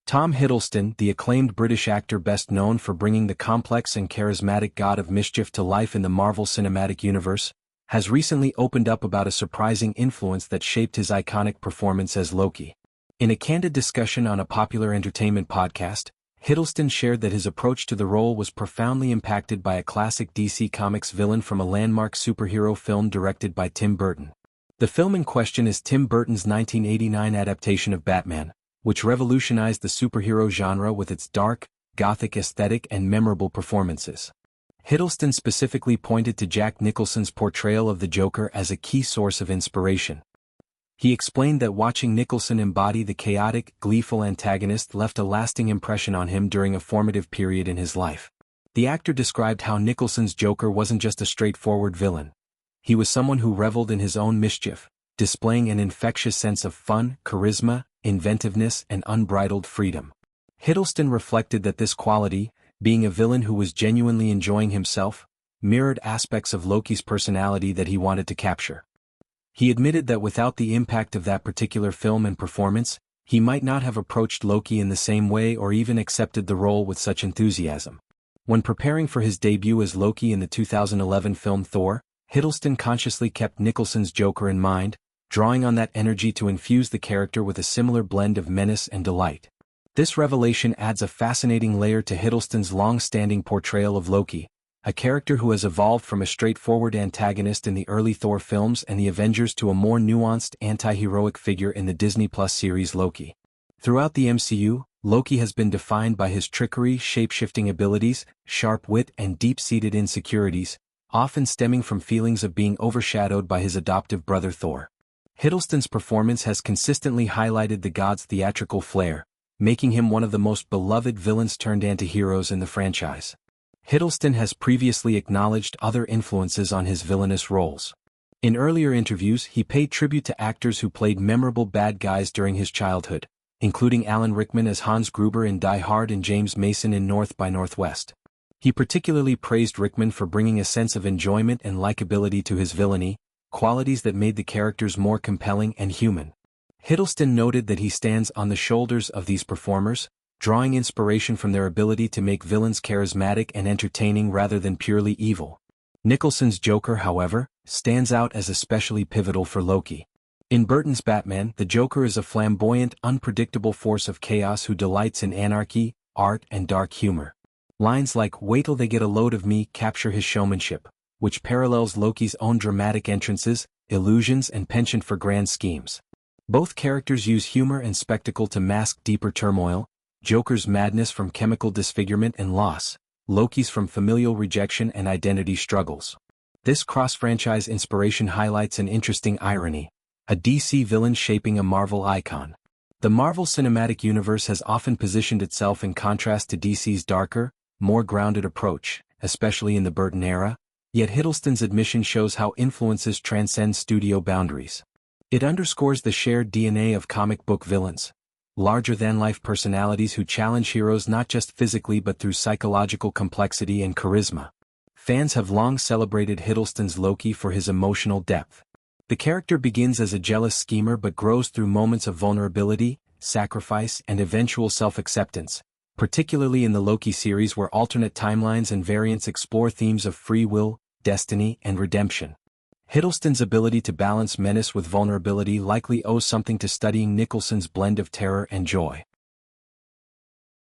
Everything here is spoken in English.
Tom Hiddleston, the acclaimed British actor best known for bringing the complex and charismatic God of Mischief to life in the Marvel Cinematic Universe, has recently opened up about a surprising influence that shaped his iconic performance as Loki. In a candid discussion on a popular entertainment podcast, Hiddleston shared that his approach to the role was profoundly impacted by a classic DC Comics villain from a landmark superhero film directed by Tim Burton. The film in question is Tim Burton's 1989 adaptation of Batman, which revolutionized the superhero genre with its dark, gothic aesthetic and memorable performances. Hiddleston specifically pointed to Jack Nicholson's portrayal of the Joker as a key source of inspiration. He explained that watching Nicholson embody the chaotic, gleeful antagonist left a lasting impression on him during a formative period in his life. The actor described how Nicholson's Joker wasn't just a straightforward villain. He was someone who reveled in his own mischief, displaying an infectious sense of fun, charisma, inventiveness, and unbridled freedom. Hiddleston reflected that this quality, being a villain who was genuinely enjoying himself, mirrored aspects of Loki's personality that he wanted to capture. He admitted that without the impact of that particular film and performance, he might not have approached Loki in the same way or even accepted the role with such enthusiasm. When preparing for his debut as Loki in the 2011 film Thor, Hiddleston consciously kept Nicholson's Joker in mind, drawing on that energy to infuse the character with a similar blend of menace and delight. This revelation adds a fascinating layer to Hiddleston's long-standing portrayal of Loki, a character who has evolved from a straightforward antagonist in the early Thor films and the Avengers to a more nuanced anti-heroic figure in the Disney Plus series Loki. Throughout the MCU, Loki has been defined by his trickery, shape-shifting abilities, sharp wit and deep-seated insecurities, often stemming from feelings of being overshadowed by his adoptive brother Thor. Hiddleston's performance has consistently highlighted the god's theatrical flair, making him one of the most beloved villains turned anti-heroes in the franchise. Hiddleston has previously acknowledged other influences on his villainous roles. In earlier interviews, he paid tribute to actors who played memorable bad guys during his childhood, including Alan Rickman as Hans Gruber in Die Hard and James Mason in North by Northwest. He particularly praised Rickman for bringing a sense of enjoyment and likability to his villainy, qualities that made the characters more compelling and human. Hiddleston noted that he stands on the shoulders of these performers, drawing inspiration from their ability to make villains charismatic and entertaining rather than purely evil. Nicholson's Joker, however, stands out as especially pivotal for Loki. In Burton's Batman, the Joker is a flamboyant, unpredictable force of chaos who delights in anarchy, art, and dark humor. Lines like "Wait till they get a load of me" capture his showmanship, which parallels Loki's own dramatic entrances, illusions and penchant for grand schemes. Both characters use humor and spectacle to mask deeper turmoil, Joker's madness from chemical disfigurement and loss, Loki's from familial rejection and identity struggles. This cross-franchise inspiration highlights an interesting irony: a DC villain shaping a Marvel icon. The Marvel Cinematic Universe has often positioned itself in contrast to DC's darker, more grounded approach, especially in the Burton era. Yet Hiddleston's admission shows how influences transcend studio boundaries. It underscores the shared DNA of comic book villains, larger-than-life personalities who challenge heroes not just physically but through psychological complexity and charisma. Fans have long celebrated Hiddleston's Loki for his emotional depth. The character begins as a jealous schemer but grows through moments of vulnerability, sacrifice, and eventual self-acceptance, particularly in the Loki series where alternate timelines and variants explore themes of free will, destiny, and redemption. Hiddleston's ability to balance menace with vulnerability likely owes something to studying Nicholson's blend of terror and joy.